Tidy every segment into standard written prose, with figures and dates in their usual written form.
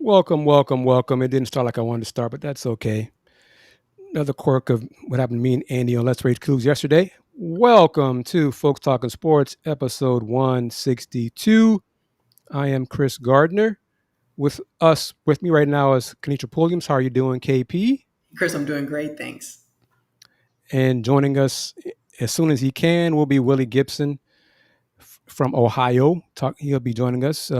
Welcome, welcome, welcome. It didn't start like I wanted to start, but that's okay. Another quirk of what happened to me and Andy on Let's Rage Coogs yesterday. Welcome to Folks Talkin Sports, episode 162. I am Kris Gardner. With me right now is Kennetra Pulliams. How are you doing, KP? Kris, I'm doing great, thanks. And joining us as soon as he can will be Willy Gibson from Ohio. He'll be joining us.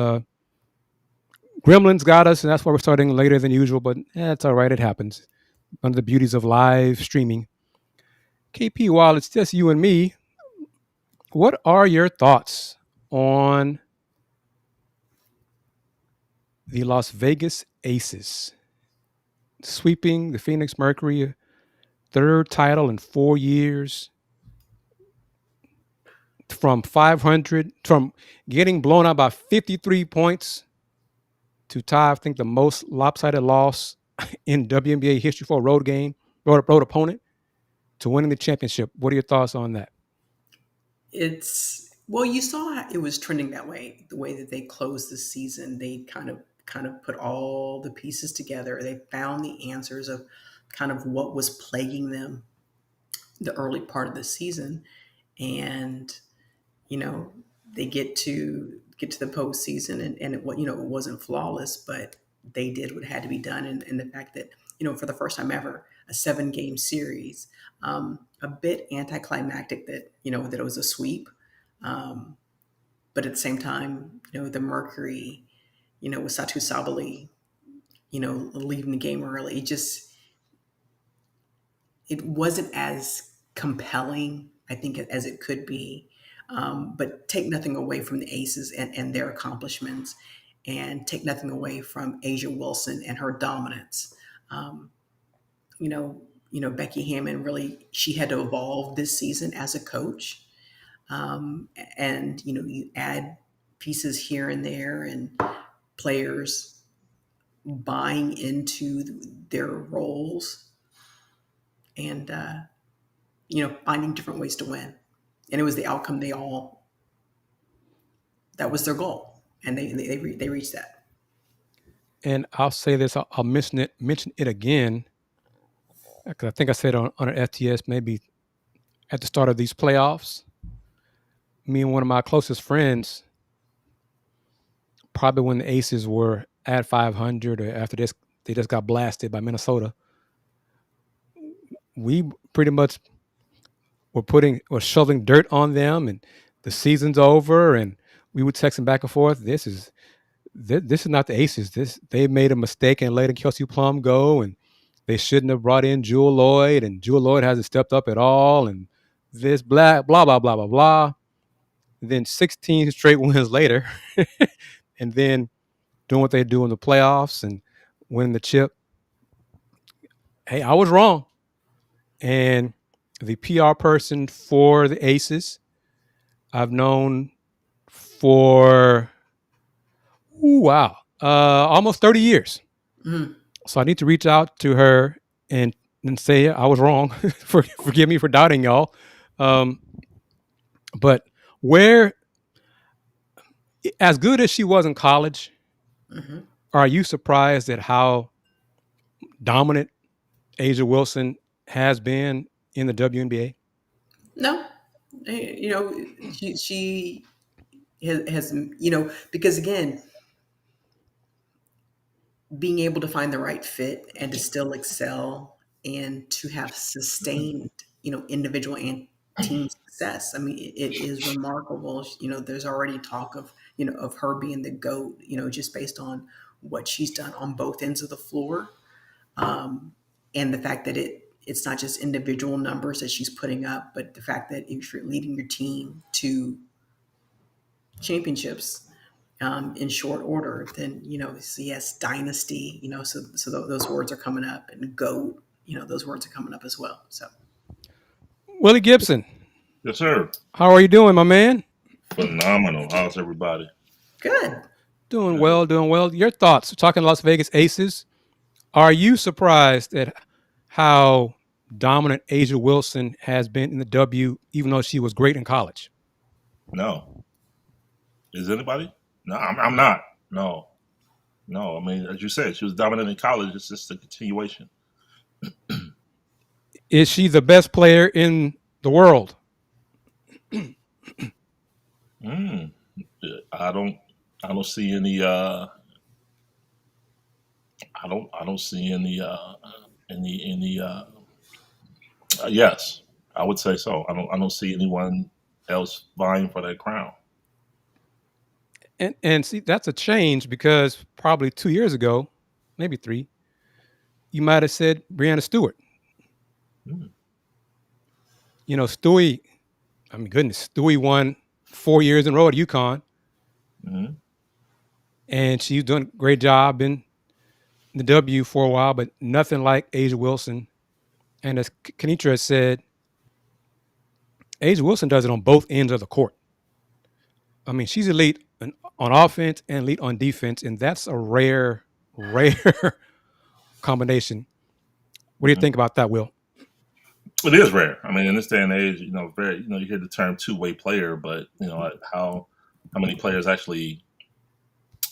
Gremlins got us, and that's why we're starting later than usual, but that's all right. It happens. One of the beauties of live streaming. KP, while it's just you and me, what are your thoughts on the Las Vegas Aces sweeping the Phoenix Mercury, third title in 4 years, from getting blown out by 53 points to tie, I think, the most lopsided loss in WNBA history for a road opponent, to winning the championship? What are your thoughts on that? You saw it was trending that way. The way that they closed the season, they kind of put all the pieces together. They found the answers of kind of what was plaguing them the early part of the season, and they get to the postseason, and it wasn't flawless, but they did what had to be done, and the fact that for the first time ever, a 7-game series, a bit anticlimactic that it was a sweep, but at the same time, the Mercury, with Satu Sabali, leaving the game early, it wasn't as compelling, I think, as it could be. But take nothing away from the Aces and their accomplishments, and take nothing away from A'ja Wilson and her dominance. Um, Becky Hammon, really, she had to evolve this season as a coach. And you add pieces here and there, and players buying into their roles, and finding different ways to win. And it was the outcome that was their goal, and they reached that. And I'll say this, I'll mention it again, because I think I said on an FTS maybe at the start of these playoffs. Me and one of my closest friends, probably when the Aces were at 500 or after this, they just got blasted by Minnesota. We pretty much were shoveling dirt on them, and the season's over, and we would text them back and forth. This is not the Aces. They made a mistake and letting Kelsey Plum go, and they shouldn't have brought in Jewel Lloyd, and Jewel Lloyd hasn't stepped up at all, and this blah blah blah blah blah blah. Then 16 straight wins later, and then doing what they do in the playoffs and winning the chip. Hey, I was wrong. And the PR person for the Aces, I've known for almost 30 years. Mm. So I need to reach out to her and say I was wrong. Forgive me for doubting y'all. But where, as good as she was in college, Mm-hmm. are you surprised at how dominant A'ja Wilson has been in the WNBA? No, she has because again, being able to find the right fit and to still excel and to have sustained individual and team success. I mean, it is remarkable. There's already talk of her being the GOAT, just based on what she's done on both ends of the floor. And the fact that it's not just individual numbers that she's putting up, but the fact that if you're leading your team to championships in short order, then so yes, dynasty, so those words are coming up, and GOAT, those words are coming up as well. So, Willy Gibson, Yes, sir. how are you doing, my man? Phenomenal. How's everybody? good. Doing well, doing well. Your thoughts? We're talking Las Vegas Aces. Are you surprised at how dominant A'ja Wilson has been in the W, even though she was great in college? No. Is anybody? No, I'm not. No. No, I mean, as you said, she was dominant in college. It's just a continuation. Is she the best player in the world? Mm. I don't. I don't see any. I don't see any. Any. Yes, I would say so. I don't see anyone else vying for that crown. And see, that's a change because probably 2 years ago, maybe 3, you might have said Breanna Stewart. Mm. You know, Stewie. I mean, goodness, Stewie won 4 years in a row at UConn, Mm. and she's doing a great job in the W for a while, but nothing like Asia Wilson. And as Kennetra has said, Asia Wilson does it on both ends of the court. I mean, she's elite on offense and elite on defense, and that's a rare combination. What do you think about that, Will? It is rare. I mean, in this day and age, very, you hear the term two-way player, but how many players actually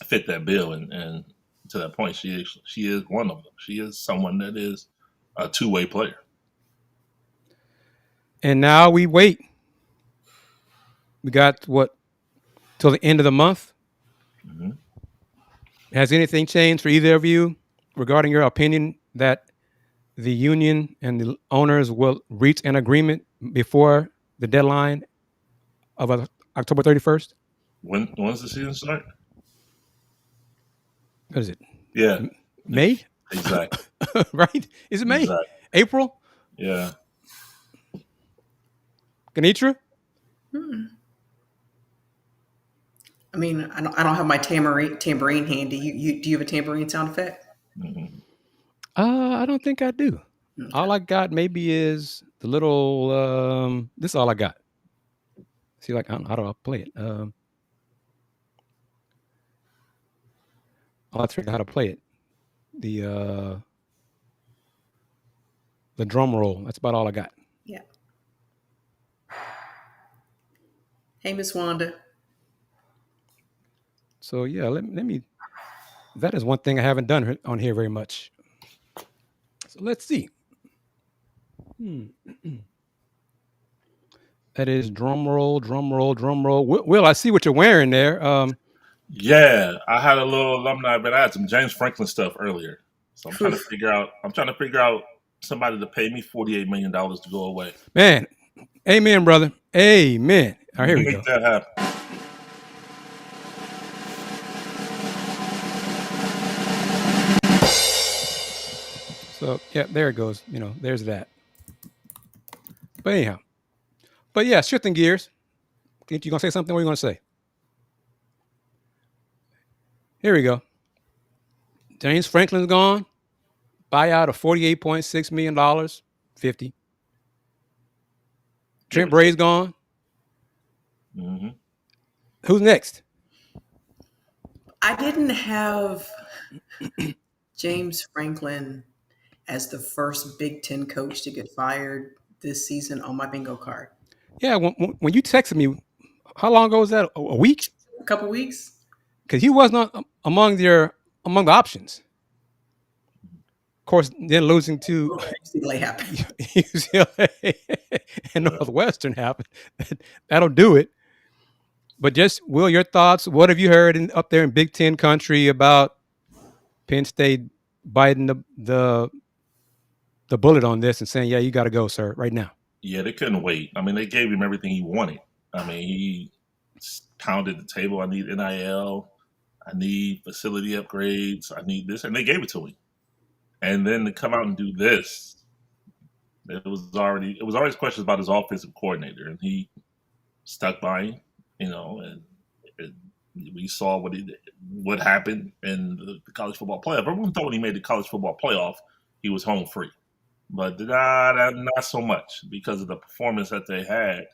fit that bill, and to that point, she is one of them. She is someone that is a two-way player. And now we wait. We got what till the end of the month. Mm-hmm. Has anything changed for either of you regarding your opinion that the union and the owners will reach an agreement before the deadline of October 31st? When's the season start? What is it? Yeah, May? exactly. Right? Is it May? Exactly. April? Yeah. Kennetra? I mean, I don't have my tambourine handy. Do you have a tambourine sound effect? Mm-hmm. I don't think I do. Okay. All I got maybe is the little. This is all I got. See, like, I don't know how do I play it. I'll have to figure out how to play it. The drum roll. That's about all I got. Yeah. Hey, Miss Wanda. So yeah, let me. That is one thing I haven't done on here very much. So let's see. That is drum roll, drum roll, drum roll. Will, I see what you're wearing there. Yeah, I had a little alumni, but I had some James Franklin stuff earlier. So I'm trying to figure out somebody to pay me $48 million to go away. Man, amen, brother. Amen. All right, here we Make go. that happen. So yeah, there it goes. There's that. But anyhow, yeah, shifting gears. You gonna say something? What are you gonna say? Here we go. James Franklin's gone. Buyout of $48.6 million. 50. Trent Bray's gone. Mm-hmm. Who's next? I didn't have James Franklin as the first Big Ten coach to get fired this season on my bingo card. Yeah, when you texted me, how long ago was that? A week? A couple weeks. Because he was not among the options. Of course, then losing to UCLA happened. UCLA and Northwestern happened. That'll do it. But just, Will, your thoughts? What have you heard up there in Big Ten country about Penn State biting the bullet on this and saying, yeah, you got to go, sir, right now? Yeah, they couldn't wait. I mean, they gave him everything he wanted. I mean, he pounded the table. I need NIL. I need facility upgrades. I need this. And they gave it to him. And then to come out and do this, it was already questions about his offensive coordinator. And he stuck by him, and we saw what happened in the college football playoff. Everyone thought when he made the college football playoff, he was home free. But not so much because of the performance that they had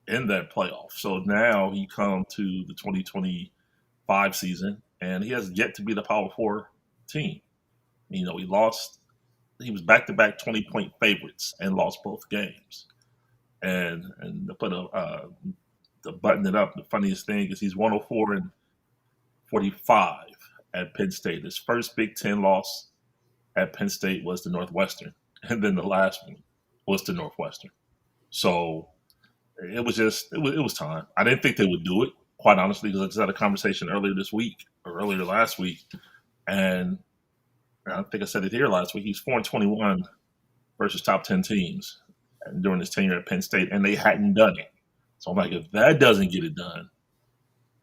in that playoff. So now he come to the 2025 season, and he has yet to be the Power 4 team. He lost. He was back-to-back 20-point favorites and lost both games. And to put to button it up, the funniest thing is he's 104 45 at Penn State. His first Big Ten loss at Penn State was to Northwestern, and then the last one was to Northwestern. So it was time. I didn't think they would do it, quite honestly, because I just had a conversation earlier last week, and I think I said it here last week. He's 4-21 versus top 10 teams during his tenure at Penn State, and they hadn't done it. So I'm like, if that doesn't get it done,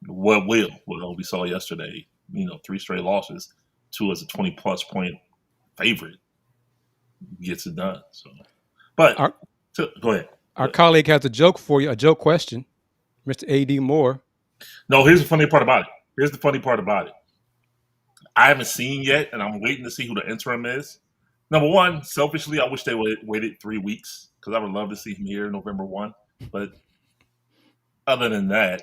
what will? Well, we saw yesterday, 3 straight losses, 2 as a 20-plus point favorite gets it done. So, but go ahead. Our colleague has a joke for you, a joke question, Mr. A.D. Moore. No, here's the funny part about it. I haven't seen yet, and I'm waiting to see who the interim is. Number one, selfishly, I wish they would have waited 3 weeks because I would love to see him here November 1. But other than that,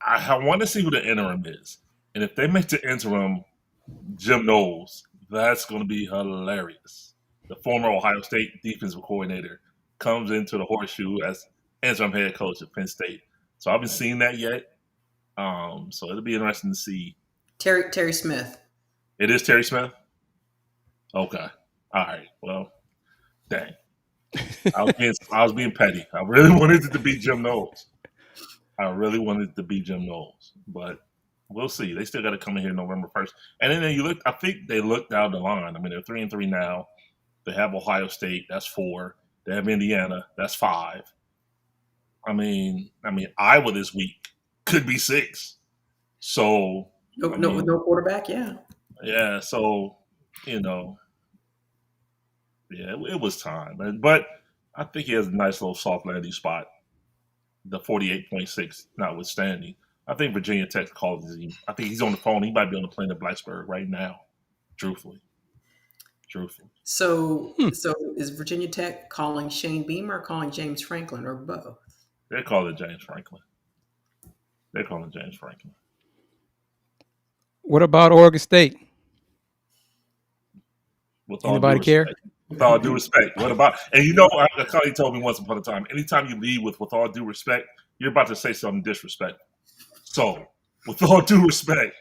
I want to see who the interim is. And if they make the interim Jim Knowles, that's going to be hilarious. The former Ohio State defensive coordinator comes into the horseshoe as interim head coach at Penn State. So I haven't seen that yet. So it'll be interesting to see. Terry Smith. It is Terry Smith? Okay. All right. Well, dang. I was being petty. I really wanted it to be Jim Knowles. But we'll see. They still got to come in here November 1st. And then I think they look down the line. I mean, they're 3-3 now. They have Ohio State. That's 4. They have Indiana. That's 5. I mean, Iowa this week could be 6. So no quarterback. Yeah. Yeah. So it was time. But I think he has a nice little soft landing spot. The 48.6 notwithstanding. I think Virginia Tech calls him. I think he's on the phone. He might be on the plane to Blacksburg right now. Truthfully. So is Virginia Tech calling Shane Beamer or calling James Franklin or both? They're calling James Franklin. What about Oregon State? Anybody care? With all due respect. What about? And a colleague told me once upon a time, anytime you lead with all due respect, you're about to say something disrespectful. So, with all due respect.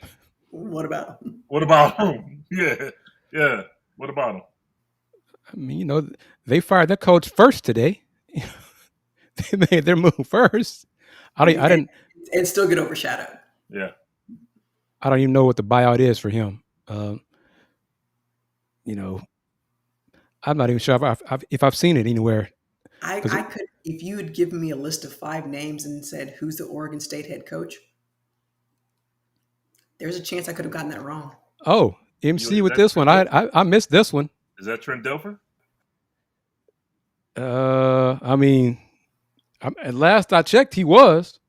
What about him? Yeah. What about him? I mean, they fired their coach first today. They made their move first. I didn't. And still get overshadowed. Yeah. I don't even know what the buyout is for him. I'm not even sure if I've seen it anywhere. I could, if you had given me a list of 5 names and said, who's the Oregon State head coach? There's a chance I could have gotten that wrong. Oh, MC with this one. I missed this one. Is that Trent Dilfer? I mean, at last I checked, he was.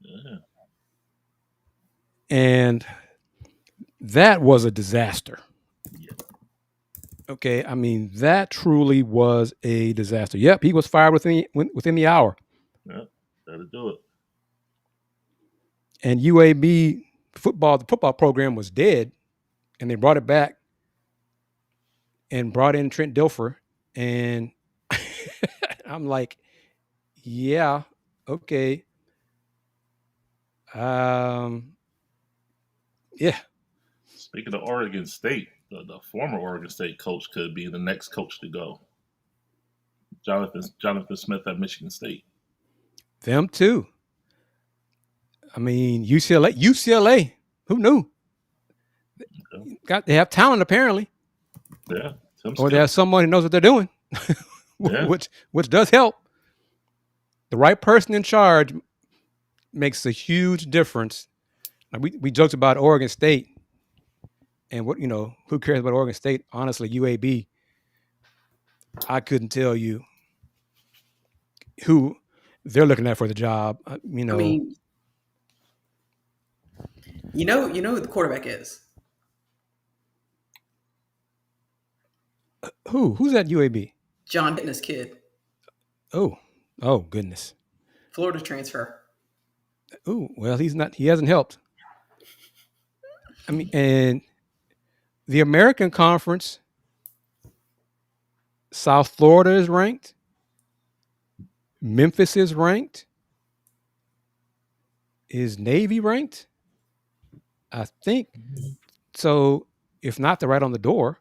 Yeah. And that was a disaster. Yeah. Okay, I mean, that truly was a disaster. Yep, he was fired within the hour. Yeah, that'll do it. And UAB the football program was dead, and they brought it back and brought in Trent Dilfer, and I'm like, yeah, okay. Yeah. Speaking of Oregon State, the former Oregon State coach could be the next coach to go. Jonathan Smith at Michigan State. Them too. I mean, UCLA. Who knew? Okay. They have talent apparently. Yeah. Or they have someone who knows what they're doing, Yeah. which does help. The right person in charge makes a huge difference. We joked about Oregon State. And who cares about Oregon State? Honestly, UAB, I couldn't tell you who they're looking at for the job. I mean, who the quarterback is? Who's at UAB? John Dennis' kid. Oh goodness. Florida transfer. Oh, well, he hasn't helped. I mean, and the American Conference, South Florida is ranked. Memphis is ranked. Is Navy ranked? I think so. If not, they're right on the door.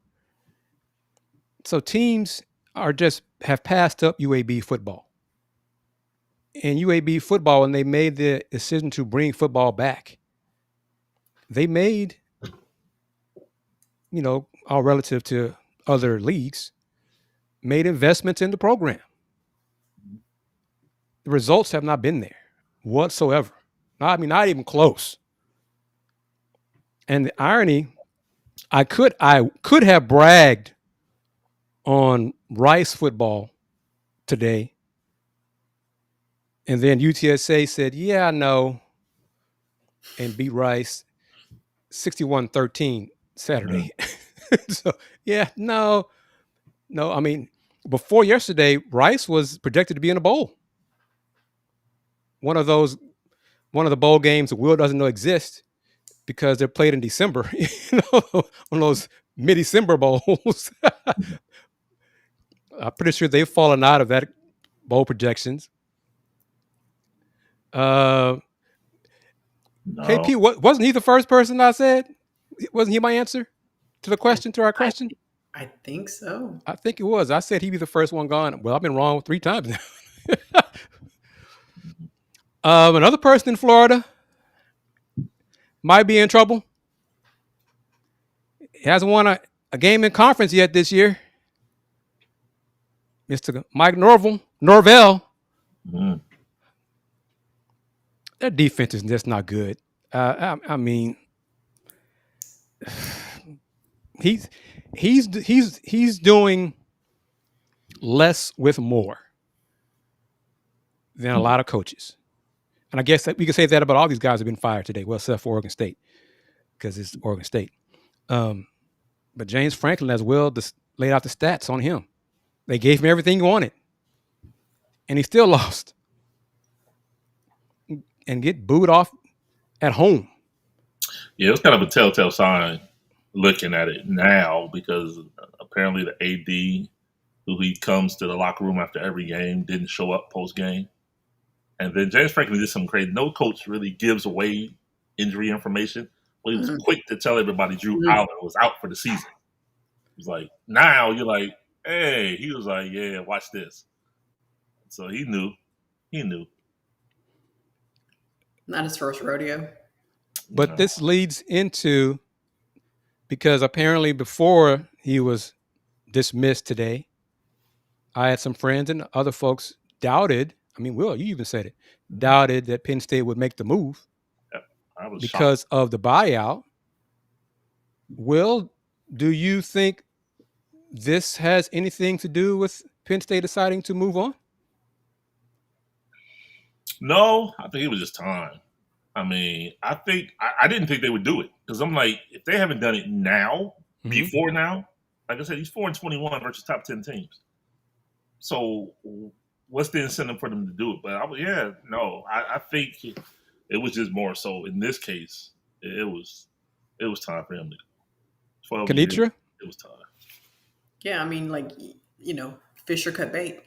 So teams have passed up UAB football. And UAB football, when they made the decision to bring football back, they made, all relative to other leagues, made investments in the program. The results have not been there whatsoever. Not even close. And the irony, I could have bragged on Rice football today. And then UTSA said, yeah, I know, and beat Rice 61-13 Saturday. So, yeah, no. I mean, before yesterday, Rice was projected to be in a bowl. One of the bowl games that Will doesn't know exist because they're played in December, one of those mid-December bowls. I'm pretty sure they've fallen out of that bowl projections. No. KP, wasn't he the first person I said? Wasn't he my answer to our question? I think so. I think it was. I said he'd be the first one gone. Well, I've been wrong 3 times now. Another person in Florida might be in trouble. He hasn't won a game in conference yet this year. Mr. Mike Norvell. Their defense is just not good. I mean, he's doing less with more than a lot of coaches. And I guess that we could say that about all these guys who've been fired today. Well, except for Oregon State, because it's Oregon State. But James Franklin, as well, laid out the stats on him. They gave him everything he wanted, and he still lost and get booed off at home. Yeah, it's kind of a telltale sign looking at it now, because apparently the AD, who he comes to the locker room after every game, didn't show up post game. And then James Franklin did something crazy. No coach really gives away injury information. But he was quick to tell everybody Drew Allen was out for the season. He was like, now you're like, hey. He was like, yeah, watch this. So he knew. Not his first rodeo. But this leads into, because apparently before he was dismissed today, I had some friends and other folks doubted. I mean, Will, you even said it. Doubted that Penn State would make the move. Yep, I was because shocked. of the buyout. Will, do you think this has anything to do with Penn State deciding to move on? No, I think it was just time. I mean, I didn't think they would do it, because I'm like, if they haven't done it now, before now, like I said, he's 4-21 versus top 10 teams. So what's the incentive for them to do it? But I think it was just more so in this case, it was time for him to go. Kennetra? It was time. Yeah, I mean, fish or cut bait.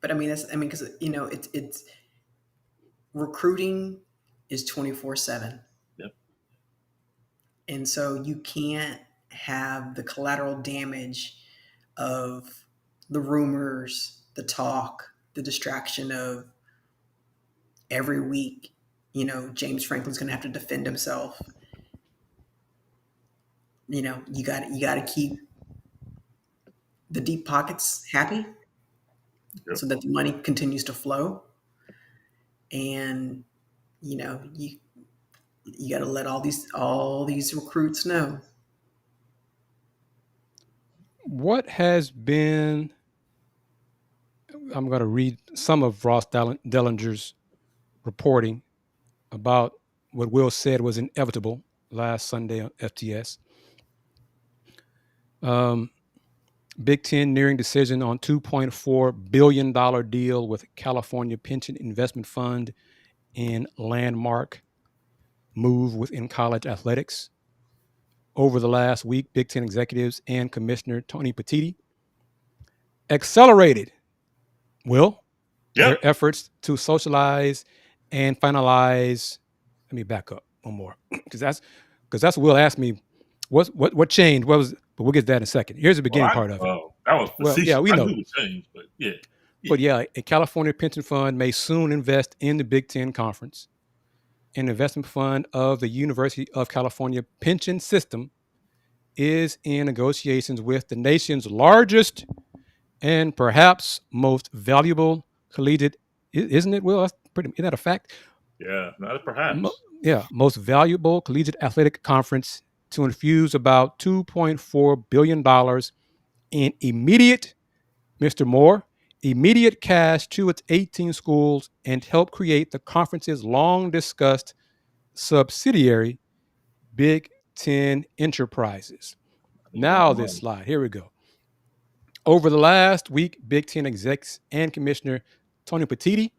But I mean, because it's recruiting is 24/7. Yep. And so you can't have the collateral damage of the rumors, the talk, the distraction of every week, James Franklin's going to have to defend himself. You got to keep the deep pockets happy. Yep. So that the money continues to flow. And, you got to let all these recruits know. What has been, I'm going to read some of Ross Dellinger's reporting about what Will said was inevitable last Sunday on FTS. Big Ten nearing decision on $2.4 billion deal with California Pension Investment Fund in landmark move within college athletics. Over the last week, Big Ten executives and Commissioner Tony Petitti accelerated, their efforts to socialize and finalize. Let me back up one more because that's what Will asked me. What changed? What was? But we'll get to that in a second. Here's the beginning part of it. That was Well, yeah, facetious. we I know. knew it changed, but yeah. But yeah, a California pension fund may soon invest in the Big Ten Conference. An investment fund of the University of California pension system is in negotiations with the nation's largest and perhaps most valuable collegiate. Isn't it, Will? Isn't that a fact? Yeah, not perhaps. Most valuable collegiate athletic conference to infuse about $2.4 billion in immediate, Mr. Moore, immediate cash to its 18 schools and help create the conference's long discussed subsidiary, Big Ten Enterprises. Now, this slide, here we go. Over the last week, Big Ten execs and Commissioner Tony Petitti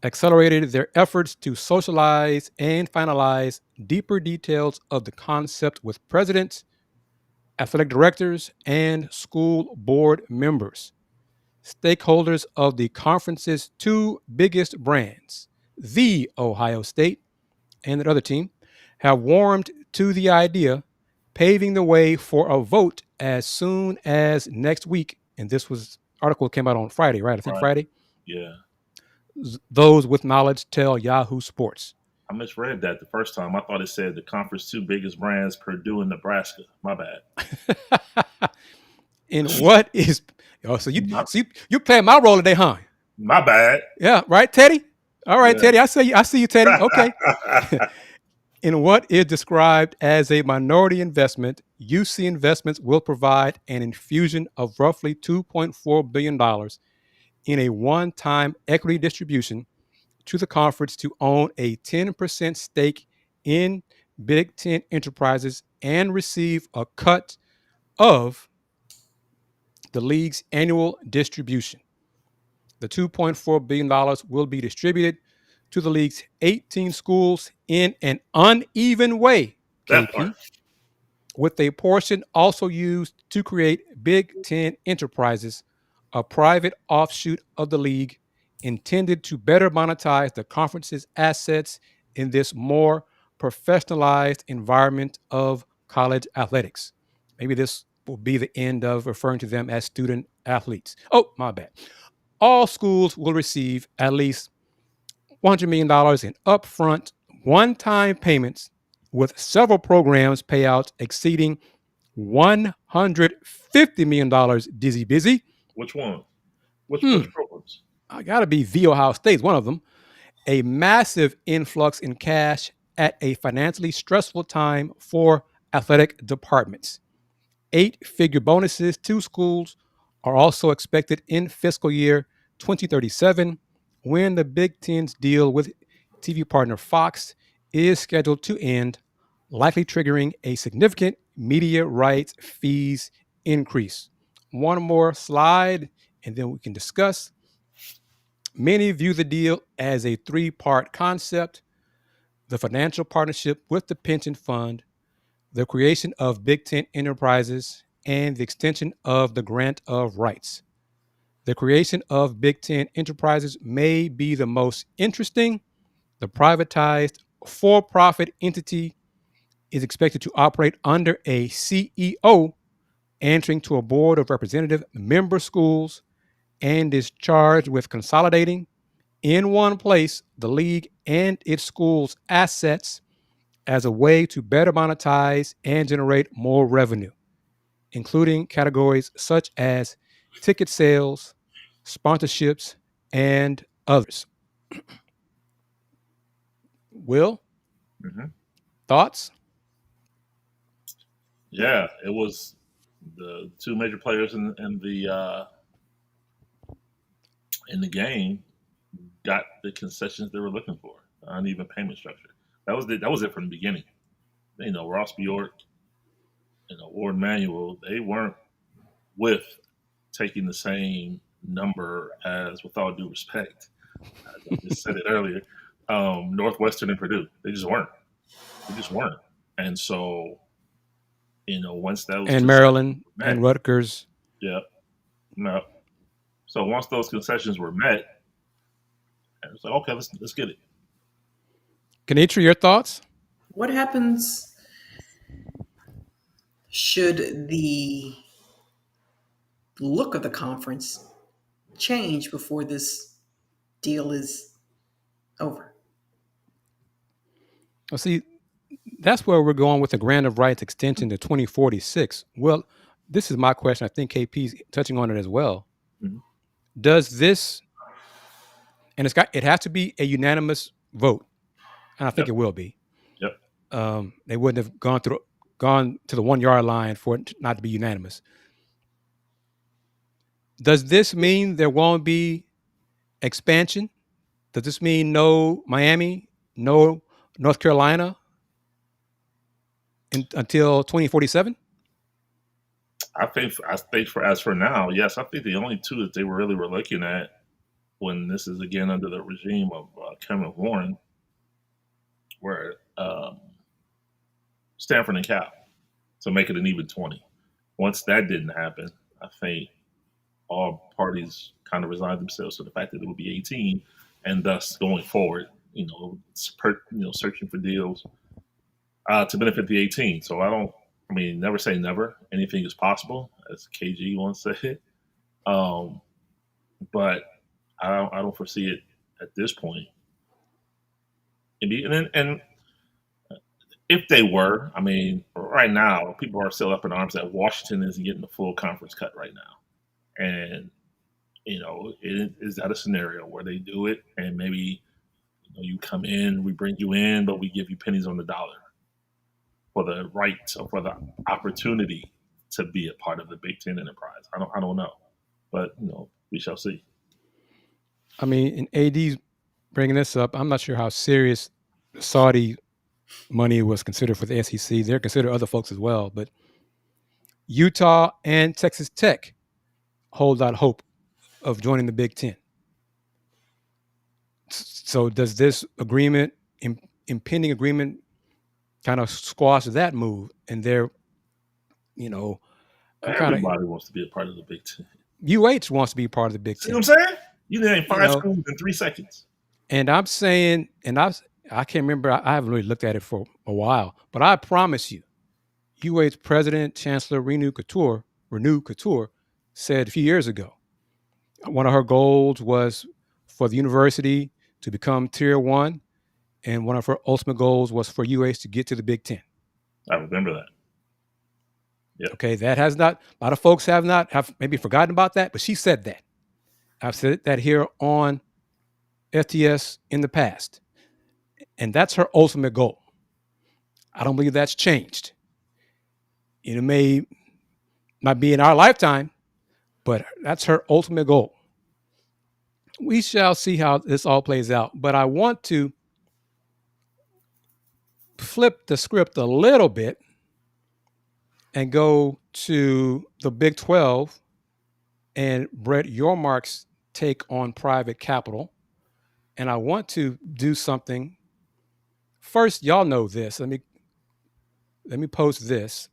accelerated their efforts to socialize and finalize deeper details of the concept with presidents, athletic directors, and school board members. Stakeholders of the conference's two biggest brands, the Ohio State and the other team, have warmed to the idea, paving the way for a vote as soon as next week. And this article came out on Friday, right? I think Friday. Yeah. Those with knowledge tell Yahoo Sports. I misread that the first time. I thought it said the conference two biggest brands, Purdue and Nebraska. My bad. And what is so you playing my role today, huh? My bad. Yeah, right, Teddy? All right, yeah. Teddy. I see you, Teddy. Okay. In what is described as a minority investment, UC Investments will provide an infusion of roughly $2.4 billion in a one-time equity distribution to the conference to own a 10% stake in Big Ten Enterprises and receive a cut of the league's annual distribution. The $2.4 billion will be distributed to the league's 18 schools in an uneven way, KP, with a portion also used to create Big Ten Enterprises, a private offshoot of the league intended to better monetize the conference's assets in this more professionalized environment of college athletics. Maybe this will be the end of referring to them as student athletes. Oh, my bad. All schools will receive at least $100 million in upfront, one-time payments, with several programs payouts exceeding $150 million. Dizzy busy. Which one? Which programs? I gotta be the Ohio State's one of them. A massive influx in cash at a financially stressful time for athletic departments. 8-figure bonuses to schools are also expected in fiscal year 2037, when the Big Ten's deal with TV partner Fox is scheduled to end, likely triggering a significant media rights fees increase. One more slide, and then we can discuss. Many view the deal as a 3-part concept: the financial partnership with the pension fund, the creation of Big Ten Enterprises, and the extension of the grant of rights. The creation of Big Ten Enterprises may be the most interesting. The privatized for-profit entity is expected to operate under a CEO, answering to a board of representative member schools, and is charged with consolidating in one place the league and its schools' assets as a way to better monetize and generate more revenue, including categories such as ticket sales, sponsorships, and others. Will? Thoughts? Yeah, it was the two major players in the game got the concessions they were looking for. Uneven payment structure. That was it from the beginning. Ross Bjork and Ward Manuel, they weren't with taking the same number as, with all due respect, I just said it earlier, Northwestern and Purdue. They just weren't. And so, once that was... And Maryland and Rutgers. Yeah. No. So once those concessions were met, it was like, okay, let's get it. Kennetra, your thoughts? What happens should the look of the conference change before this deal is over? Well, see, that's where we're going with the grant of rights extension to 2046. Well, this is my question. I think KP's touching on it as well. Mhm. Does this, and it has to be a unanimous vote, and I think Yep. it will be. Yep. They wouldn't have gone to the 1 yard line for it not to be unanimous. Does this mean there won't be expansion? Does this mean no Miami, no North Carolina until 2047? I think for as for now, yes, I think the only two that they were looking at when this is again under the regime of Kevin Warren were Stanford and Cal to make it an even 20. Once that didn't happen, I think all parties kind of resigned themselves to the fact that it would be 18, and thus going forward, searching for deals to benefit the 18. So never say never. Anything is possible, as KG once said. But I don't foresee it at this point. And if they were, right now people are still up in arms that Washington isn't getting the full conference cut right now, and is that a scenario where they do it and maybe you come in, we bring you in, but we give you pennies on the dollar for the rights or for the opportunity to be a part of the Big Ten enterprise. I don't know, but we shall see. And AD's bringing this up. I'm not sure how serious Saudi money was considered for the SEC. They're considered other folks as well, but Utah and Texas Tech hold out hope of joining the Big Ten. So does this agreement, impending agreement, kind of squash that move? And they're, everybody wants to be a part of the Big Ten. UH wants to be part of the Big Ten. See what I'm saying? You named 5 schools in 3 seconds. And I'm saying, I can't remember, I haven't really looked at it for a while, but I promise you, UH President Chancellor Renu Couture said a few years ago, one of her goals was for the university to become Tier 1, and one of her ultimate goals was for UH to get to the Big Ten. I remember that. Yep. Okay, that has not, a lot of folks have maybe forgotten about that, but she said that. I've said that here on FTS in the past. And that's her ultimate goal. I don't believe that's changed. It may not be in our lifetime, but that's her ultimate goal. We shall see how this all plays out. But I want to flip the script a little bit and go to the Big 12 and Brett Yormark's take on private capital. And I want to do something. First, y'all know this. Let me post this.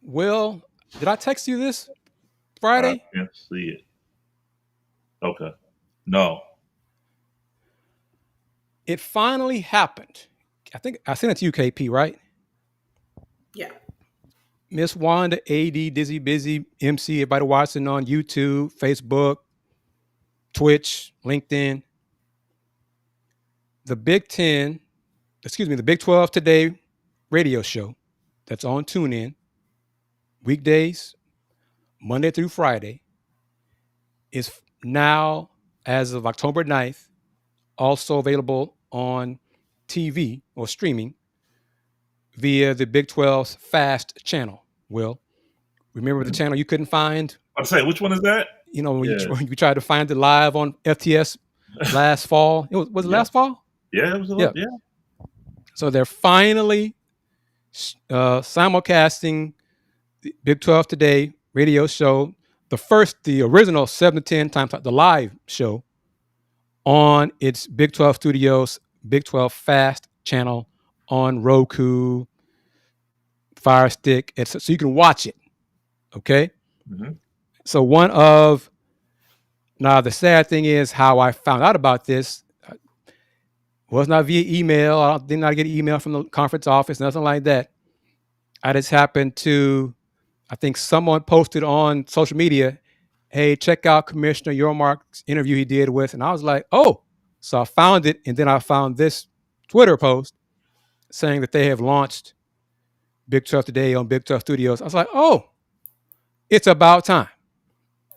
Will, did I text you this Friday? I can't see it. Okay. No. It finally happened. I think I sent it to you, KP, right? Yeah. Miss Wanda, AD, Dizzy Busy, MC, everybody watching on YouTube, Facebook, Twitch, LinkedIn. The Big 12 Today radio show that's on TuneIn, weekdays, Monday through Friday, is now, as of October 9th, also available on TV or streaming via the Big 12's Fast channel. Will, remember the channel you couldn't find? I'm saying, which one is that? When you tried to find it live on FTS last fall. Was it last fall? Yeah, it was. Yeah. So they're finally simulcasting the Big 12 Today radio show, the original 7 to 10 times the live show, on its Big 12 Studios, Big 12 Fast channel on Roku, Fire Stick, so you can watch it. Okay. Mm-hmm. So one of Now, the sad thing is how I found out about this was not via email. I did not get an email from the conference office, nothing like that. I just happened to, I think someone posted on social media, hey, check out Commissioner Yormark's interview he did with, and I was like, oh. So I found it, and then I found this Twitter post saying that they have launched Big 12 Today on Big 12 Studios. I was like, oh, it's about time.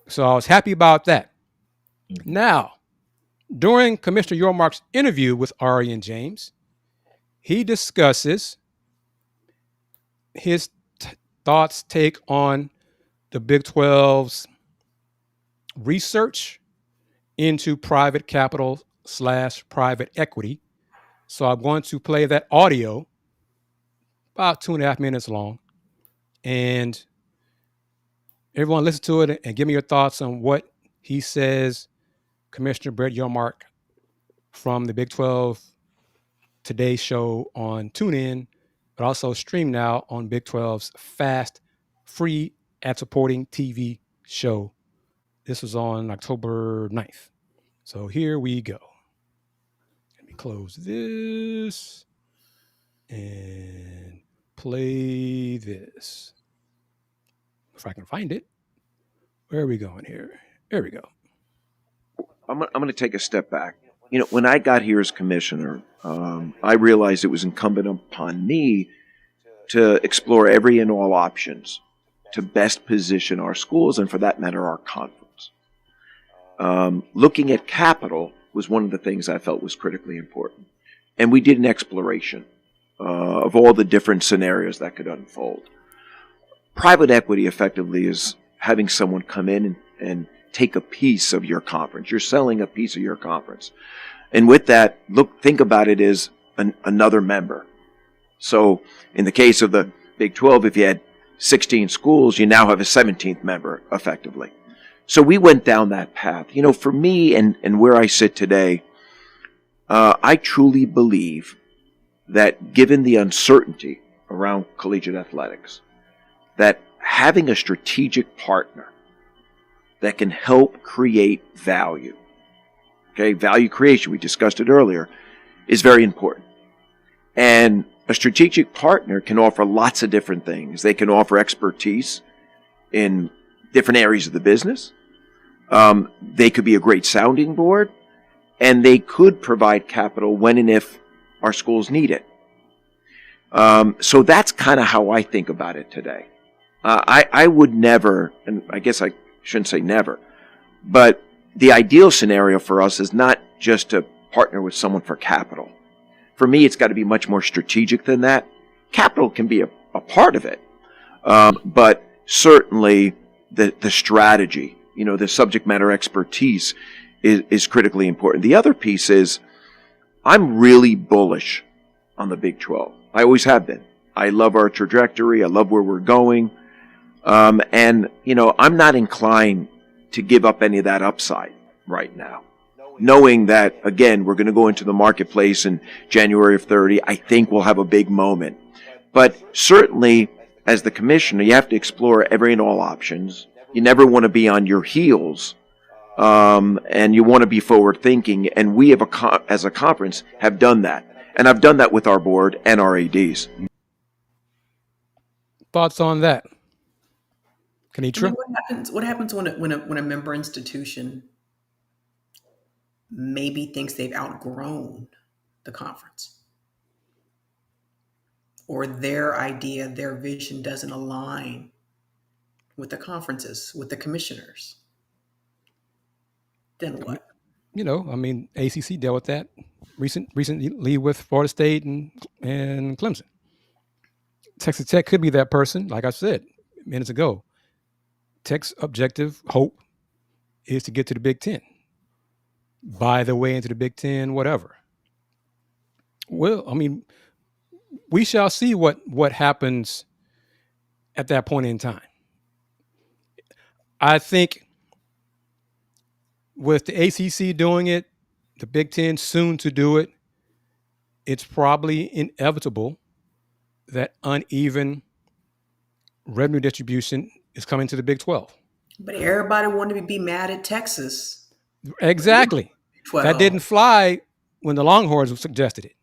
So I was happy about that. Now, during Commissioner Yormark's interview with Ari and James, he discusses his thoughts, take on the Big 12's research into private capital / private equity. So I'm going to play that audio, about 2.5 minutes long, and everyone listen to it and give me your thoughts on what he says Commissioner Brett Yormark from the Big 12 Today show on TuneIn, but also stream now on Big 12's fast, free, ad-supporting TV show. This was on October 9th. So here we go. Let me close this and play this. If I can find it. Where are we going here? There we go. I'm going to take a step back. You know, when I got here as commissioner, I realized it was incumbent upon me to explore every and all options to best position our schools and, for that matter, our conference. Looking at capital was one of the things I felt was critically important. And we did an exploration of all the different scenarios that could unfold. Private equity effectively is having someone come in and take a piece of your conference. You're selling a piece of your conference. And with that, think about it as another member. So in the case of the Big 12, if you had 16 schools, you now have a 17th member effectively. So we went down that path. You know, for me and where I sit today, I truly believe that given the uncertainty around collegiate athletics, that having a strategic partner that can help create value, okay, value creation, we discussed it earlier, is very important. And a strategic partner can offer lots of different things. They can offer expertise in different areas of the business. They could be a great sounding board, and they could provide capital when and if our schools need it. So that's kind of how I think about it today. I would never, and I guess I shouldn't say never, but the ideal scenario for us is not just to partner with someone for capital. For me, it's got to be much more strategic than that. Capital can be a part of it, but certainly the strategy, you know, the subject matter expertise is critically important. The other piece is I'm really bullish on the Big 12. I always have been. I love our trajectory. I love where we're going. And, you know, I'm not inclined to give up any of that upside right now. Knowing that, again, we're going to go into the marketplace in January of 30. I think we'll have a big moment. But certainly, as the commissioner, you have to explore every and all options. You never want to be on your heels, and you want to be forward-thinking. And we, as a conference, have done that. And I've done that with our board and our ADs. Thoughts on that? Kennetra? I mean, what happens when a member institution maybe thinks they've outgrown the conference, or their idea, their vision doesn't align with the conferences, with the commissioners? Then what? You know, I mean, ACC dealt with that recently with Florida State and Clemson. Texas Tech could be that person, like I said minutes ago. Tech's objective, hope, is to get to the Big Ten. Buy the way into the Big Ten, whatever. Well, I mean, we shall see what happens at that point in time. I think with the ACC doing it, the Big Ten soon to do it, it's probably inevitable that uneven revenue distribution is coming to the Big 12. But everybody wanted to be mad at Texas Exactly. 12. That didn't fly when the Longhorns suggested it.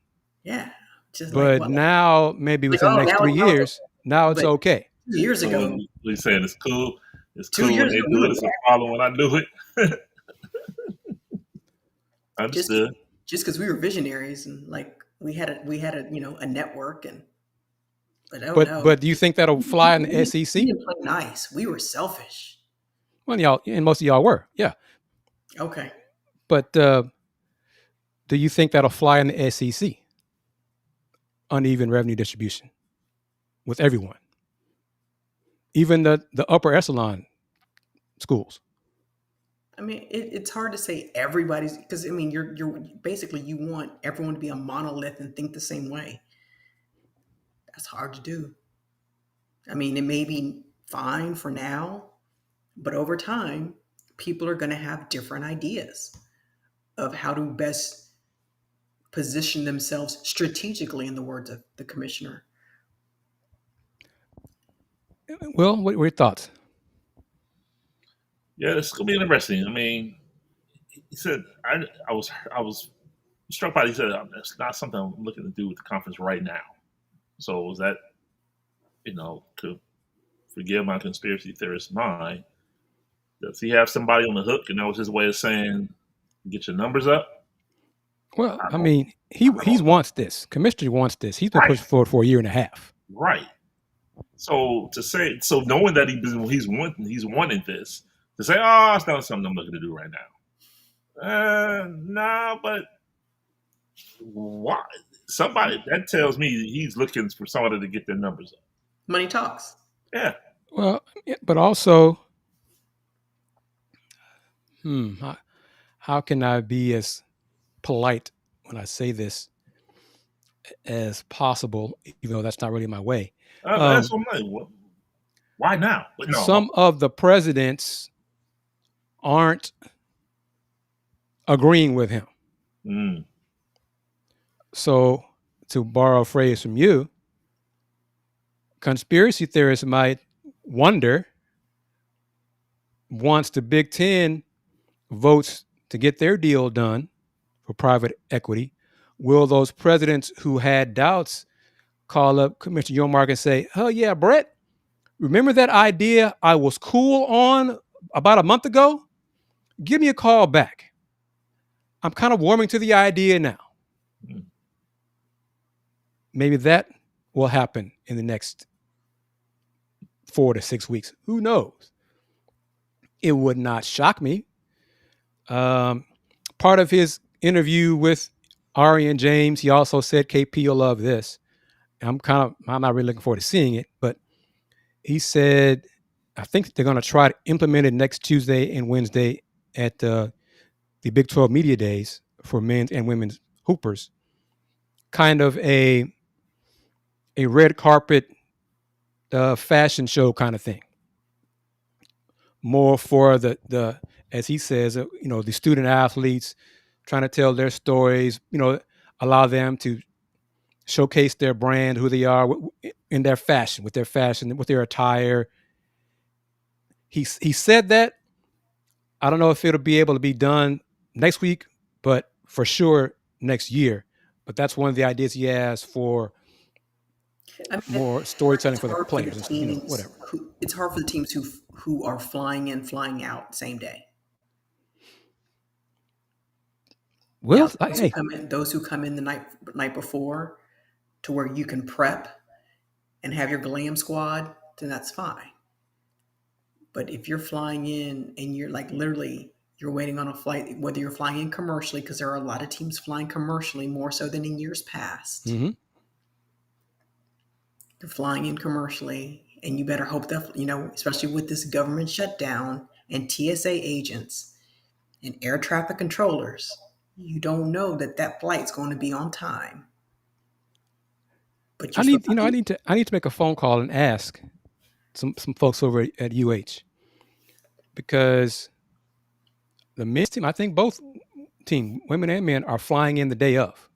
Yeah. Just But now, maybe within the next 3 years, now it's okay. 2 years So ago. we saying it's cool. It's 2 cool when years they ago, do it. It's a problem when I do it. Understood. Just because we were visionaries and like we had a network But do you think that'll fly in the SEC? We didn't play nice. We were selfish. Well, y'all and most of y'all were, yeah. Okay. But do you think that'll fly in the SEC? Uneven revenue distribution with everyone, even the upper echelon schools. I mean, it's hard to say everybody's, because I mean, you're basically, you want everyone to be a monolith and think the same way. That's hard to do. I mean, it may be fine for now, but over time, people are going to have different ideas of how to best position themselves strategically, in the words of the commissioner. Well, what were your thoughts? Yeah, it's gonna be interesting. I mean, he said I was struck by. He said it's not something I'm looking to do with the conference right now. So was that, to forgive my conspiracy theorist mind, does he have somebody on the hook, and that was his way of saying, get your numbers up? Well, I mean, he wants this. Commissioner wants this. He's been pushing for it for a year and a half. Right. So knowing that he's wanting this, to say, oh, it's not something I'm looking to do right now. Nah, but why? Somebody that tells me he's looking for somebody to get their numbers up. Money talks. Yeah. Well, but also, how can I be as polite when I say this as possible, even though that's not really my way? That's what I'm like. Why now? But no. Some of the presidents aren't agreeing with him. Mm. So, to borrow a phrase from you, conspiracy theorists might wonder, once the Big Ten votes to get their deal done for private equity, will those presidents who had doubts call up Commissioner Yormark and say, oh yeah, Brett, remember that idea I was cool on about a month ago? Give me a call back. I'm kind of warming to the idea now. Mm. Maybe that will happen in the next 4 to 6 weeks. Who knows? It would not shock me. Part of his interview with Ari and James, he also said, KP, you'll love this. I'm not really looking forward to seeing it, but he said, I think they're going to try to implement it next Tuesday and Wednesday at the Big 12 Media Days for men's and women's hoopers. Kind of a red carpet fashion show kind of thing. More for the as he says, the student athletes trying to tell their stories, allow them to showcase their brand, who they are in their fashion, with their attire. He said that. I don't know if it'll be able to be done next week, but for sure next year. But that's one of the ideas he has for more storytelling for the players. Whatever. It's hard for the teams who are flying in, flying out same day. Well, those who come in the night before, to where you can prep and have your glam squad, then that's fine. But if you're flying in and you're like literally you're waiting on a flight, whether you're flying in commercially, because there are a lot of teams flying commercially more so than in years past. Mm-hmm. You're flying in commercially, and you better hope that, especially with this government shutdown and TSA agents and air traffic controllers, you don't know that flight's going to be on time. But I need to make a phone call and ask some folks over at UH, because the men's team, I think both team, women and men, are flying in the day of.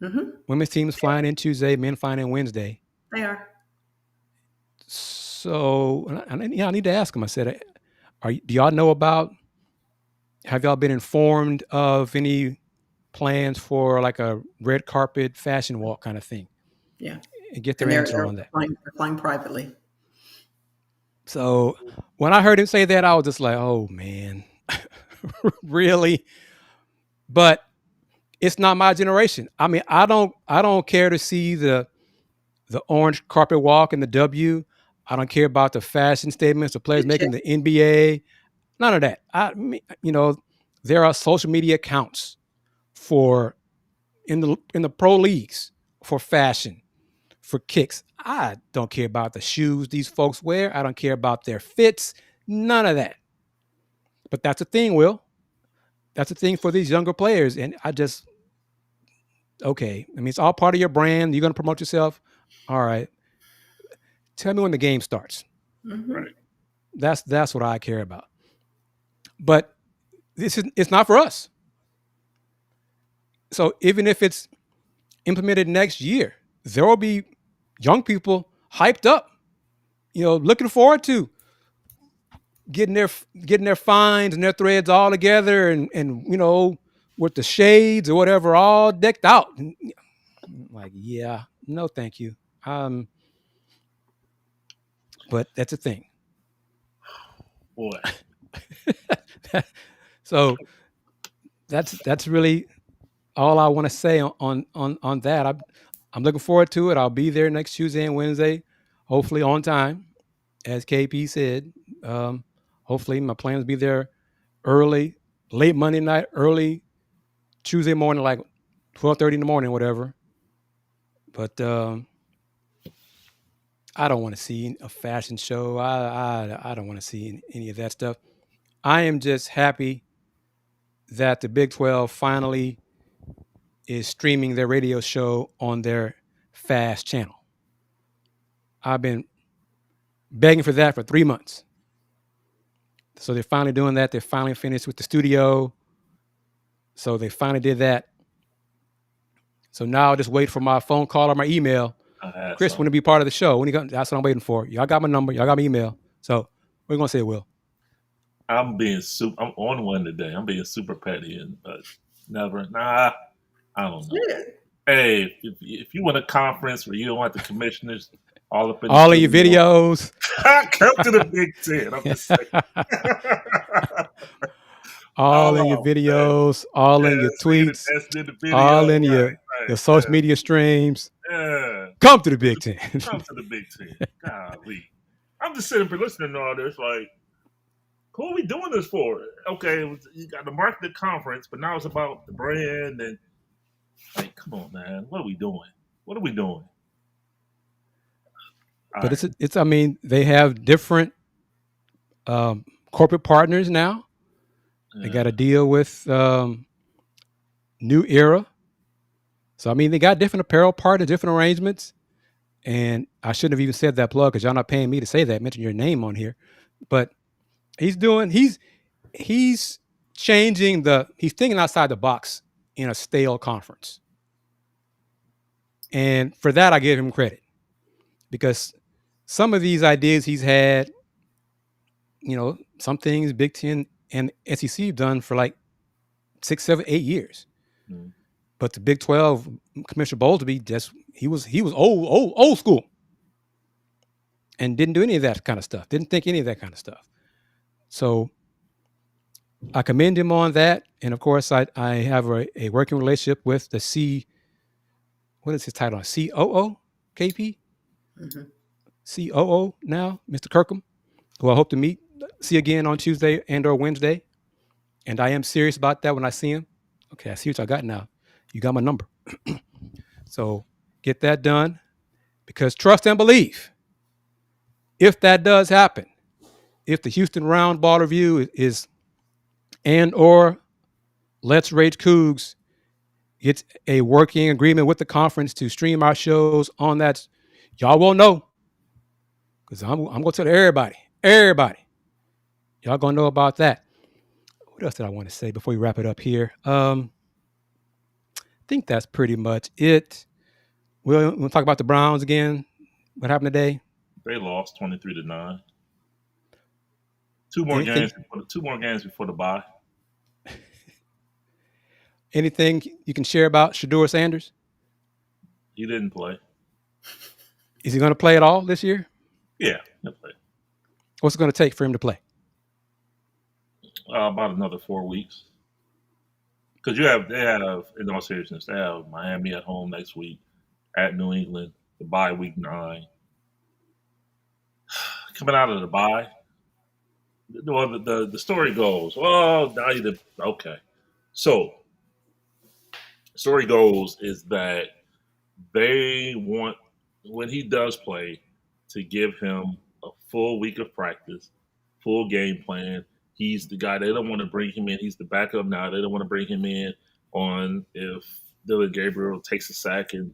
Mm-hmm. Women's team is flying in Tuesday, men flying in Wednesday. They are. So I need to ask them. I said, do y'all know about have y'all been informed of any plans for like a red carpet fashion walk kind of thing? Yeah. And get their And answer on that. they're flying privately. So when I heard him say that, I was just like, oh man, really? But it's not my generation. I mean, I don't care to see the orange carpet walk and the W. I don't care about the fashion statements, the players making the NBA. None of that. There are social media accounts for in the pro leagues for fashion, for kicks. I don't care about the shoes these folks wear. I don't care about their fits. None of that. But that's a thing, Will. That's a thing for these younger players. And okay. I mean, it's all part of your brand. You're going to promote yourself. All right. Tell me when the game starts. Mm-hmm. Right. That's what I care about. But it's not for us. So even if it's implemented next year, there will be young people hyped up, looking forward to getting their fines and their threads all together and with the shades or whatever all decked out. And, like, yeah, no, thank you. But that's a thing. Boy. So that's really all I want to say on that. I'm looking forward to it. I'll be there next Tuesday and Wednesday, hopefully on time, as KP said. Hopefully my plan is to be there early, late Monday night, early Tuesday morning, like 12:30 in the morning, whatever. But I don't want to see a fashion show. I don't want to see any of that stuff. I am just happy that the Big 12 finally is streaming their radio show on their FAST channel. I've been begging for that for 3 months. So they're finally doing that. They're finally finished with the studio. So they finally did that. So now I'll just wait for my phone call or my email. Kris, want to be part of the show? That's what I'm waiting for. Y'all got my number. Y'all got my email. So what are you going to say, Will? I'm on one today. I'm being super petty, but never. Nah, I don't know. Yeah. Hey, if you want a conference where you don't want the commissioners all up in all of your videos, come to the Big Ten. I'm just saying. all in your videos, all in your tweets, all in your social media streams. Yeah. Come to the Big Ten. Come to the Big Ten. Golly. I'm just sitting here listening to all this like, who are we doing this for? Okay, you got the marketing conference, but now it's about the brand and like, come on, man. What are we doing? What are we doing? But it's. I mean, they have different corporate partners now. Yeah. They got a deal with New Era. So I mean, they got different apparel partners, different arrangements. And I shouldn't have even said that plug because y'all not paying me to say that. Mention your name on here, but he's changing he's thinking outside the box in a stale conference. And for that, I give him credit because some of these ideas he's had, some things Big Ten and SEC have done for like 6, 7, 8 years. Mm. But the Big 12, Commissioner Bowlesby, he was old school and didn't do any of that kind of stuff. Didn't think any of that kind of stuff. So I commend him on that. And of course, I have a working relationship with the what is his title? COO, KP? Mm-hmm. COO now, Mr. Kirkham, who I hope to see again on Tuesday and or Wednesday. And I am serious about that when I see him. Okay, I see what I got now. You got my number. So get that done because trust and believe. If that does happen, if the Houston Roundball review is and or Let's Rage Coogs gets a working agreement with the conference to stream our shows on that, y'all will know because I'm going to tell everybody. Y'all going to know about that. What else did I want to say before we wrap it up here? I think that's pretty much it. We'll talk about the Browns again. What happened today? They lost 23-9. Two more games before the bye. Anything you can share about Shedeur Sanders? He didn't play. Is he going to play at all this year? Yeah, he'll play. What's it going to take for him to play? About another 4 weeks. Because they have, in all seriousness, they have Miami at home next week, at New England, the bye week 9. Coming out of the bye, well, the story goes, well, now you did, okay. So, the story goes is that they want, when he does play, to give him a full week of practice, full game plan. He's the guy. They don't want to bring him in. He's the backup now. They don't want to bring him in on if Dylan Gabriel takes a sack and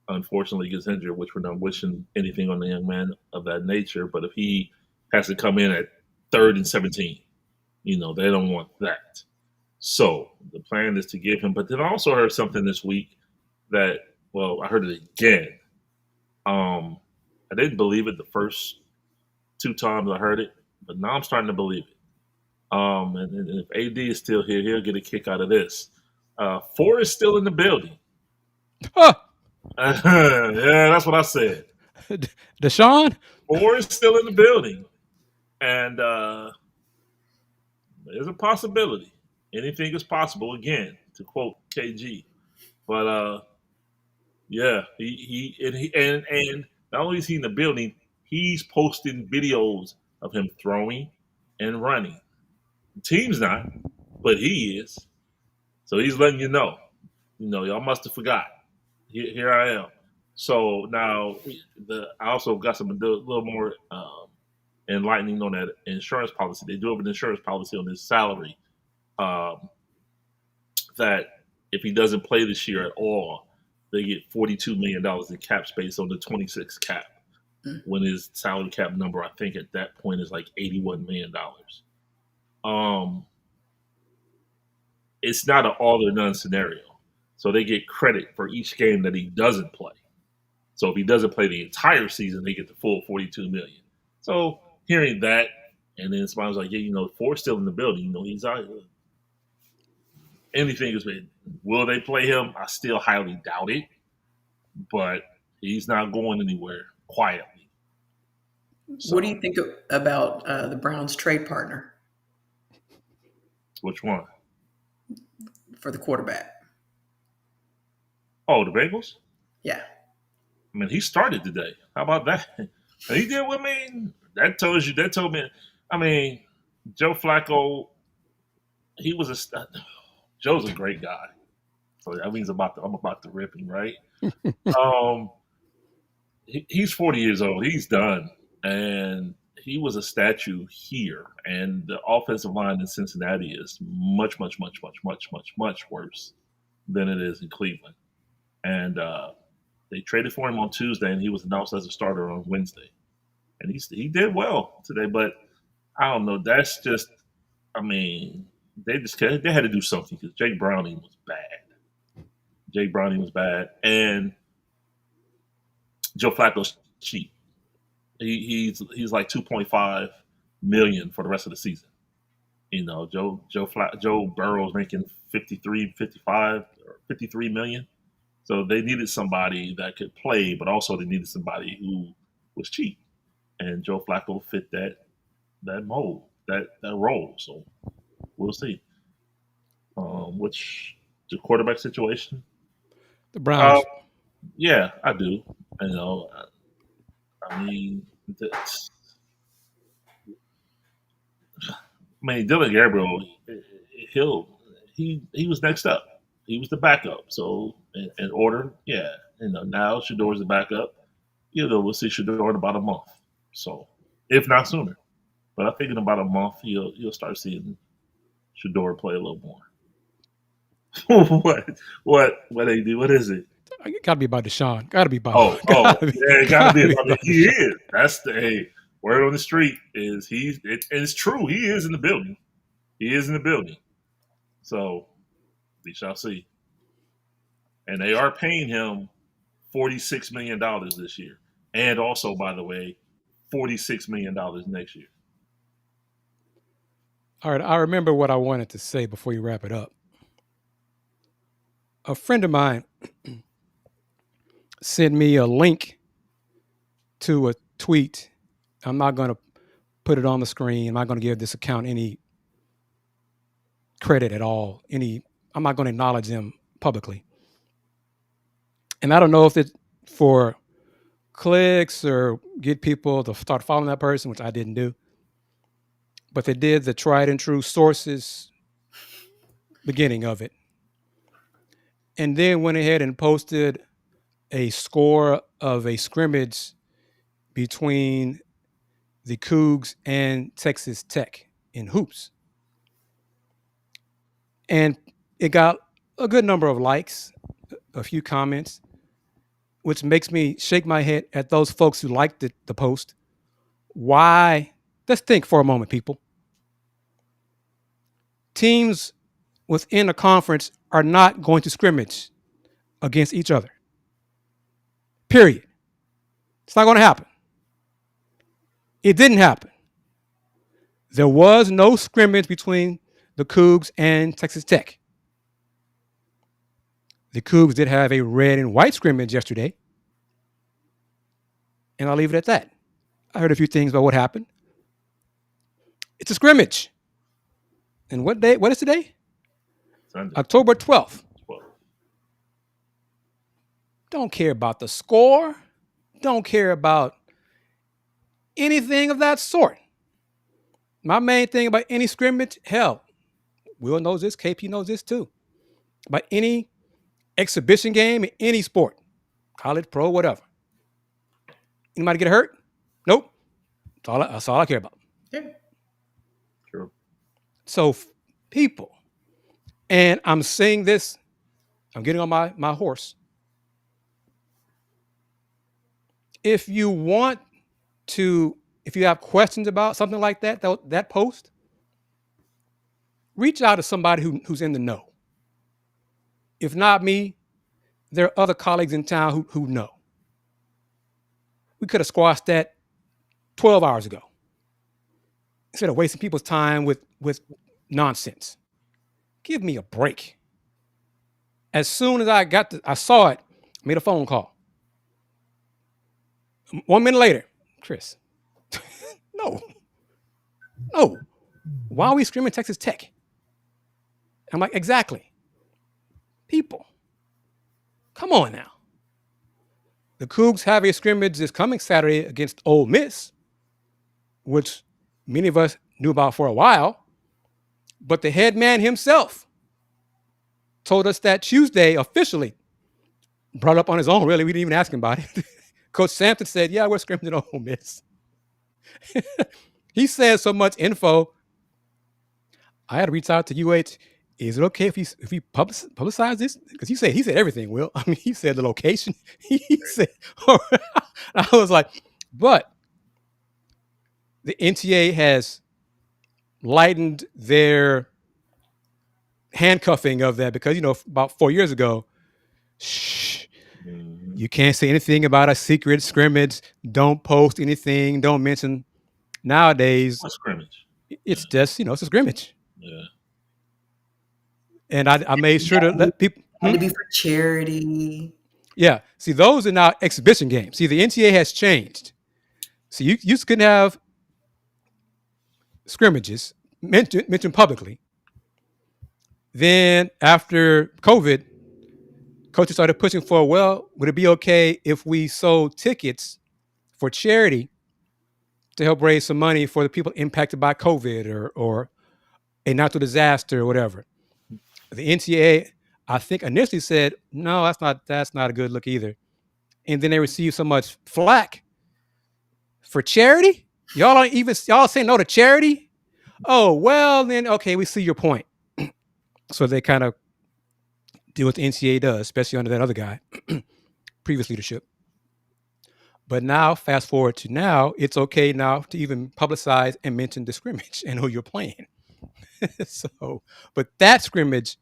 unfortunately gets injured, which we're not wishing anything on the young man of that nature. But if he has to come in at 3rd and 17, they don't want that. So the plan is to give him. But then I also heard something this week that, well, I heard it again. I didn't believe it the first 2 times I heard it, but now I'm starting to believe it. And if AD is still here, he'll get a kick out of this. 4 is still in the building. Huh. Yeah, that's what I said. Deshaun? 4 is still in the building. And there's a possibility. Anything is possible, again, to quote KG. But, yeah, and not only is he in the building, he's posting videos of him throwing and running. The team's not, but he is. So he's letting you know. Y'all must have forgot. Here I am. So now I also got a little more enlightening on that insurance policy. They do have an insurance policy on his salary that if he doesn't play this year at all, they get $42 million in cap space on the 26 cap, when his salary cap number, I think at that point, is like $81 million. It's not an all or none scenario. So they get credit for each game that he doesn't play. So if he doesn't play the entire season, they get the full $42 million. So hearing that, and then somebody was like, yeah, 4's still in the building. He's out. Anything is made. Will they play him? I still highly doubt it. But he's not going anywhere quietly. So, what do you think about the Browns' trade partner? Which one? For the quarterback. Oh, the Bengals? Yeah. I mean, he started today. How about that? And he did with me. That told me. I mean, Joe Flacco, Joe's a great guy. So that means I'm about to rip him, right? He's 40 years old. He's done. And he was a statue here. And the offensive line in Cincinnati is much, much, much, much, much, much, much worse than it is in Cleveland. And they traded for him on Tuesday, and he was announced as a starter on Wednesday. And he did well today, but I don't know. That's just, I mean, they had to do something because Jake Browning was bad. And Joe Flacco's cheap. He's like $2.5 million for the rest of the season. Joe Burrow's making 55 or 53 million. So they needed somebody that could play, but also they needed somebody who was cheap. And Joe Flacco fit that mold, that role. So we'll see. Which the quarterback situation? The Browns. Yeah, I do. I mean, Dylan Gabriel, he was next up. He was the backup. So in order, yeah. Now Shedeur's the backup. We'll see Shedeur in about a month. So if not sooner. But I think in about a month you'll start seeing Shedeur play a little more. What they do? What is it? It got to be about Deshaun. Got to be about. It got to be about. He is. That's the word on the street is it's true. He is in the building. He is in the building. So we shall see. And they are paying him $46 million this year, and also, by the way, $46 million next year. All right, I remember what I wanted to say before you wrap it up. a friend of mine sent me a link to a tweet. I'm not going to put it on the screen. I'm not going to give this account any credit at all. I'm not going to acknowledge them publicly. And I don't know if it's for clicks or get people to start following that person, which I didn't do. But they did the tried and true sources beginning of it. And then went ahead and posted a score of a scrimmage between the Coogs and Texas Tech in hoops. And it got a good number of likes, a few comments, which makes me shake my head at those folks who liked the post. Why? Let's think for a moment, people. Teams within a conference are not going to scrimmage against each other. Period. It's not going to happen. It didn't happen. There was no scrimmage between the Cougs and Texas Tech. The Cougs did have a red and white scrimmage yesterday. And I'll leave it at that. I heard a few things about what happened. It's a scrimmage. And what is today? Sunday. October 12th. 12. Don't care about the score. Don't care about anything of that sort. My main thing about any scrimmage, hell, Will knows this, KP knows this too. About any exhibition game in any sport, college, pro, whatever. Anybody get hurt? Nope. That's all I care about. Yeah. True. So people, and I'm saying this, I'm getting on my horse. If you have questions about something like that post, reach out to somebody who's in the know. If not me, there are other colleagues in town who know. We could have squashed that 12 hours ago instead of wasting people's time with nonsense. Give me a break. As soon as I saw it, I made a phone call. 1 minute later, Kris, no. Why are we screaming Texas Tech? I'm like, exactly. People, come on now. The Cougs have a scrimmage this coming Saturday against Ole Miss, which many of us knew about for a while. But the head man himself told us that Tuesday officially, brought it up on his own, really. We didn't even ask him about it. Coach Sampson said, yeah, we're scrimmaging at Ole Miss. He said so much info. I had to reach out to UH. Is it okay if we publicize this? Because he said everything, Will. I mean, he said the location. He said, I was like, but the NTA has lightened their handcuffing of that because, about 4 years ago, you can't say anything about a secret scrimmage. Don't post anything. Don't mention. Nowadays, A scrimmage. It's just, it's a scrimmage. Yeah. And I made sure to let people. Had to be for charity. Yeah. See, those are now exhibition games. See, the NCAA has changed. So you couldn't have scrimmages mentioned publicly. Then after COVID, coaches started pushing for, well, would it be okay if we sold tickets for charity to help raise some money for the people impacted by COVID or a natural disaster or whatever? The NCAA, I think, initially said, no, that's not a good look either. And then they received so much flack for charity. Y'all say no to charity? Oh, well, then, okay, we see your point. So they kind of do what the NCAA does, especially under that other guy, previous leadership. But now, fast forward to now, it's okay now to even publicize and mention the scrimmage and who you're playing. But that scrimmage,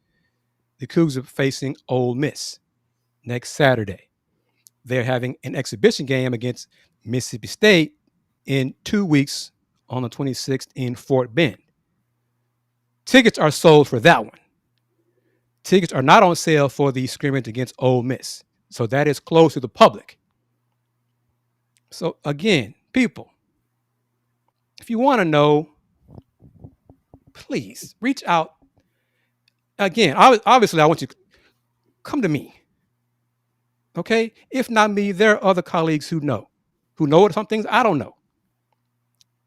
the Cougs are facing Ole Miss next Saturday. They're having an exhibition game against Mississippi State in 2 weeks on the 26th in Fort Bend. Tickets are sold for that one. tickets are not on sale for the scrimmage against Ole Miss. So that is closed to the public. So again, people, if you want to know, please reach out. Again, obviously, I want you to come to me. Okay? If not me, there are other colleagues who know some things I don't know.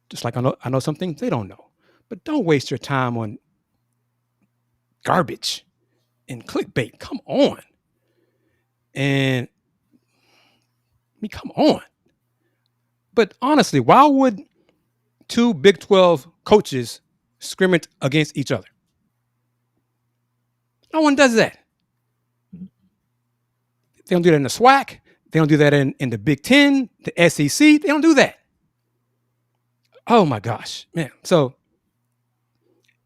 Just like I know some things they don't know. But don't waste your time on garbage and clickbait. Come on. And come on. But honestly, why would two Big 12 coaches scrimmage against each other? No one does that. They don't do that in the SWAC. They don't do that in the Big 10, the SEC. They don't do that. Oh my gosh, man. So,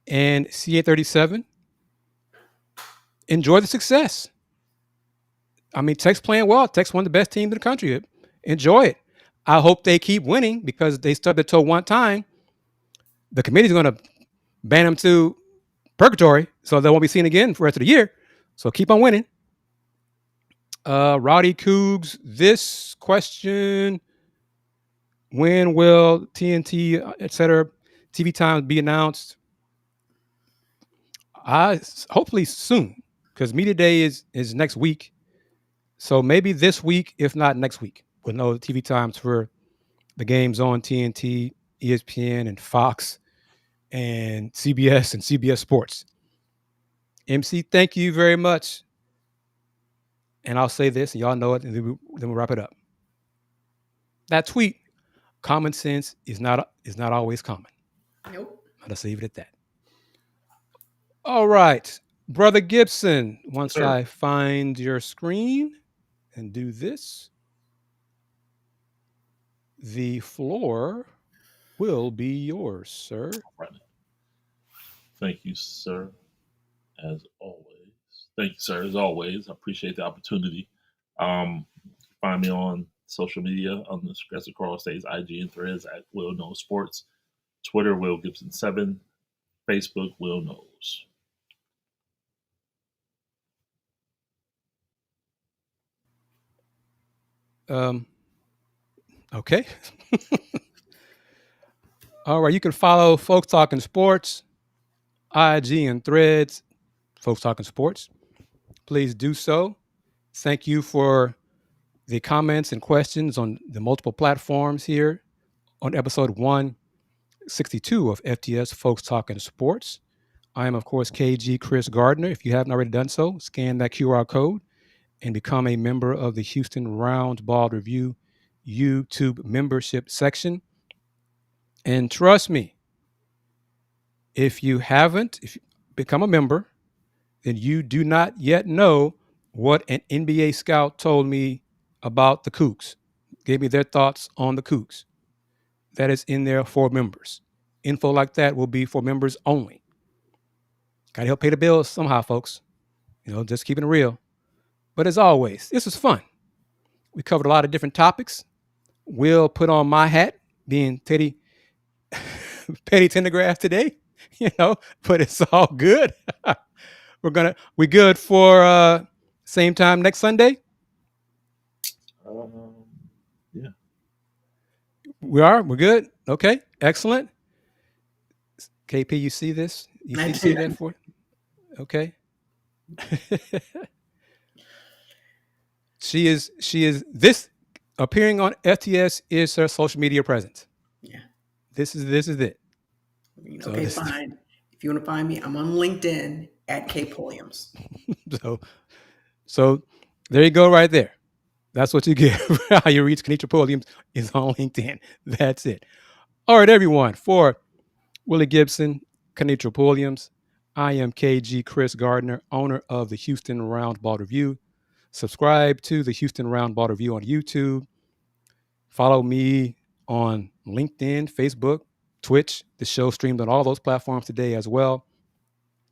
and CA37, enjoy the success. I mean, Tech's playing well. Tech's one of the best teams in the country. Enjoy it. I hope they keep winning because they stubbed their toe one time. The committee's going to ban them to purgatory, so they won't be seen again for the rest of the year. So keep on winning. Rowdy Coogs, this question: when will TNT, etc., TV times be announced? Hopefully soon, because media day is next week. So maybe this week, if not next week, we'll know the TV times for the games on TNT, ESPN, and Fox, and CBS and CBS Sports. MC, thank you very much. And I'll say this, and y'all know it, and then we'll wrap it up. That tweet, common sense is not always common. Nope. I'll just leave it at that. All right, Brother Gibson, once I find your screen and do this, the floor will be yours, sir. Thank you, sir. As always. Thank you, sir. As always, I appreciate the opportunity. Find me on social media on the Progressive Crawl States, IG and Threads at Will Knows Sports, Twitter Will Gibson 7, Facebook Will Knows. Okay. All right. You can follow Folks Talkin Sports, IG and Threads, Folks Talkin Sports. Please do so. Thank you for the comments and questions on the multiple platforms here on episode 162 of FTS Folks Talkin Sports. I am, of course, KG Kris Gardner. If you haven't already done so, scan that QR code and become a member of the Houston Roundball Review YouTube membership section. And trust me, if you become a member, then you do not yet know what an NBA scout told me about the Cougs. Gave me their thoughts on the Cougs. That is in there for members. Info like that will be for members only. Got to help pay the bills somehow, folks. Just keeping it real. But as always, this was fun. We covered a lot of different topics. We'll put on my hat, being Petty Tendergrass today, but it's all good. We good for same time next Sunday? Yeah. We're good? Okay, excellent. KP, you see this? You see that for it? Okay. She is this appearing on FTS is her social media presence. Yeah. This is it. Okay, fine. If you want to find me, I'm on LinkedIn at K Pulliams. So there you go right there. That's what you get. How you reach Kennetra Pulliams is on LinkedIn. That's it. All right, everyone. For Willy Gibson, Kennetra Pulliams, I am KG Kris Gardner, owner of the Houston Roundball Review. Subscribe to the Houston Roundball Review on YouTube. Follow me on LinkedIn, Facebook, Twitch. The show streamed on all those platforms today as well.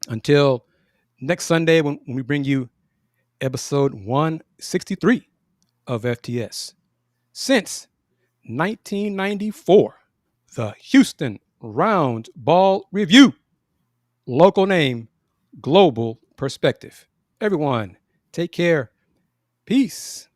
Until next Sunday when we bring you episode 163 of FTS. Since 1994, the Houston Roundball Review. Local name, global perspective. Everyone, take care. Peace.